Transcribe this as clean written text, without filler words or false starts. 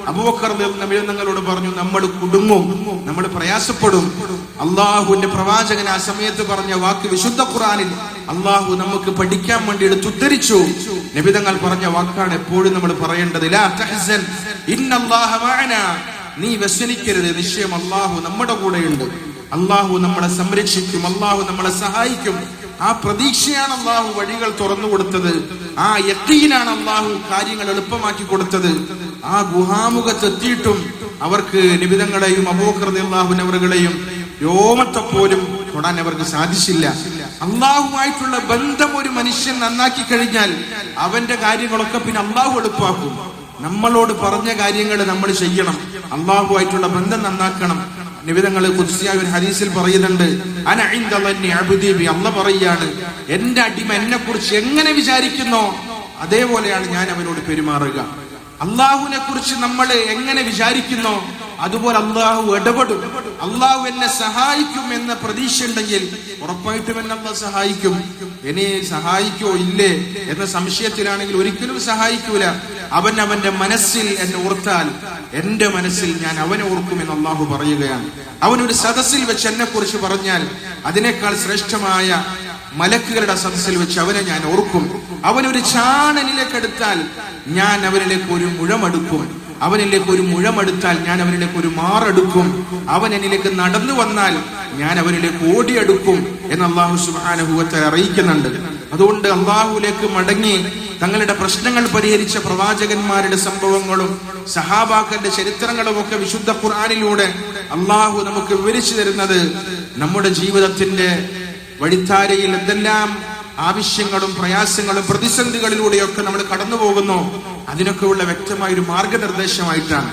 അബൂബക്കർ നബിയോട് പറഞ്ഞു, നമ്മൾ കുടുങ്ങും, നമ്മൾ പ്രയാസപ്പെടും. അള്ളാഹുവിന്റെ പ്രവാചകൻ ആ സമയത്ത് പറഞ്ഞ വാക്ക് വിശുദ്ധ ഖുർആനിൽ അള്ളാഹു നമുക്ക് പഠിക്കാൻ വേണ്ടി എടുത്തുദ്ധരിച്ചു. നബി തങ്ങൾ പറഞ്ഞ വാക്കാണ് എപ്പോഴും നമ്മൾ പറയേണ്ടത്. ലാ തഹ്സൻ ഇന്നല്ലാഹ മഅനാ, നീ വ്യസനിക്കരുത്, നിശ്ചയം അള്ളാഹു നമ്മുടെ കൂടെയുണ്ട്, അള്ളാഹു നമ്മളെ സംരക്ഷിക്കും, അള്ളാഹു നമ്മളെ സഹായിക്കും. ആ പ്രതീക്ഷയാണ് അള്ളാഹു വഴികൾ തുറന്നു കൊടുത്തത്. ആ യഖീനാണ് അള്ളാഹു കാര്യങ്ങൾ എളുപ്പമാക്കി കൊടുത്തത്. ആ ഗുഹാമുഖത്തെത്തിയിട്ടും അവർക്ക് നിബിതങ്ങളെയും അബൂബക്കർ റളിയല്ലാഹു അൻഹുകളെയും രോമത്തെ പോലും തൊടാൻ അവർക്ക് സാധിച്ചില്ല. അള്ളാഹുമായിട്ടുള്ള ബന്ധം ഒരു മനുഷ്യൻ നന്നാക്കി കഴിഞ്ഞാൽ അവന്റെ കാര്യങ്ങളൊക്കെ പിന്നെ അള്ളാഹു എളുപ്പമാക്കും. നമ്മളോട് പറഞ്ഞ കാര്യങ്ങൾ നമ്മൾ ചെയ്യണം, അള്ളാഹുമായിട്ടുള്ള ബന്ധം നന്നാക്കണം. നിബിതങ്ങള് ഖുദ്സിയായ ഒരു ഹദീസിൽ പറയുന്നുണ്ട്, അന ഇൻദ ളന്നി അബ്ദി ബി, അല്ലാഹു പറയാണ്, എന്റെ അടിമ എന്നെ കുറിച്ച് എങ്ങനെ വിചാരിക്കുന്നോ അതേപോലെയാണ് ഞാൻ അവനോട് പെരുമാറുക. അള്ളാഹുവിനെ കുറിച്ച് നമ്മൾ എങ്ങനെ വിചാരിക്കുന്നോ അതുപോലെ അള്ളാഹു ഇടപെടും. അള്ളാഹു എന്നെ സഹായിക്കും എന്ന പ്രതീക്ഷ ഉണ്ടെങ്കിൽ ഉറപ്പായിട്ടും എന്നെ അള്ളാഹു സഹായിക്കും. എന്നെ സഹായിക്കോ ഇല്ലേ എന്ന സംശയത്തിലാണെങ്കിൽ ഒരിക്കലും സഹായിക്കൂല. അവൻ അവന്റെ മനസ്സിൽ എന്നെ ഓർത്താൽ എന്റെ മനസ്സിൽ ഞാൻ അവനെ ഓർക്കുമെന്ന് അള്ളാഹു പറയുകയാണ്. അവനൊരു സദസ്സിൽ വെച്ച് എന്നെ കുറിച്ച് പറഞ്ഞാൽ അതിനേക്കാൾ ശ്രേഷ്ഠമായ മലക്കുകളുടെ സദസ്സിൽ വെച്ച് അവനെ ഞാൻ ഓർക്കും. അവനൊരു ചാണനിലേക്ക് എടുത്താൽ ഞാൻ അവനിലേക്ക് ഒരു മുഴമെടുക്കും. അവനിലേക്ക് ഒരു മുഴമെടുത്താൽ ഞാൻ അവനിലേക്ക് ഒരു മാറെടുക്കും. അവൻ എന്നിലേക്ക് നടന്നു വന്നാൽ ഞാൻ അവനിലേക്ക് ഓടിയെടുക്കും എന്ന് അള്ളാഹു സുബ്ഹാനഹു വ തആല അറിയിക്കുന്നുണ്ട്. അതുകൊണ്ട് അള്ളാഹുവിലേക്ക് മടങ്ങി തങ്ങളുടെ പ്രശ്നങ്ങൾ പരിഹരിച്ച പ്രവാചകന്മാരുടെ സംഭവങ്ങളും സഹാബാക്കളുടെ ചരിത്രങ്ങളും ഒക്കെ വിശുദ്ധ ഖുർആനിലൂടെ അള്ളാഹു നമുക്ക് വിവരിച്ചു തരുന്നത് നമ്മുടെ ജീവിതത്തിന്റെ വഴിത്താരയിൽ എന്തെല്ലാം ആവശ്യങ്ങളും പ്രയാസങ്ങളും പ്രതിസന്ധികളിലൂടെയൊക്കെ നമ്മൾ കടന്നു പോകുന്നു അതിനൊക്കെയുള്ള വ്യക്തമായ ഒരു മാർഗനിർദ്ദേശമായിട്ടാണ്.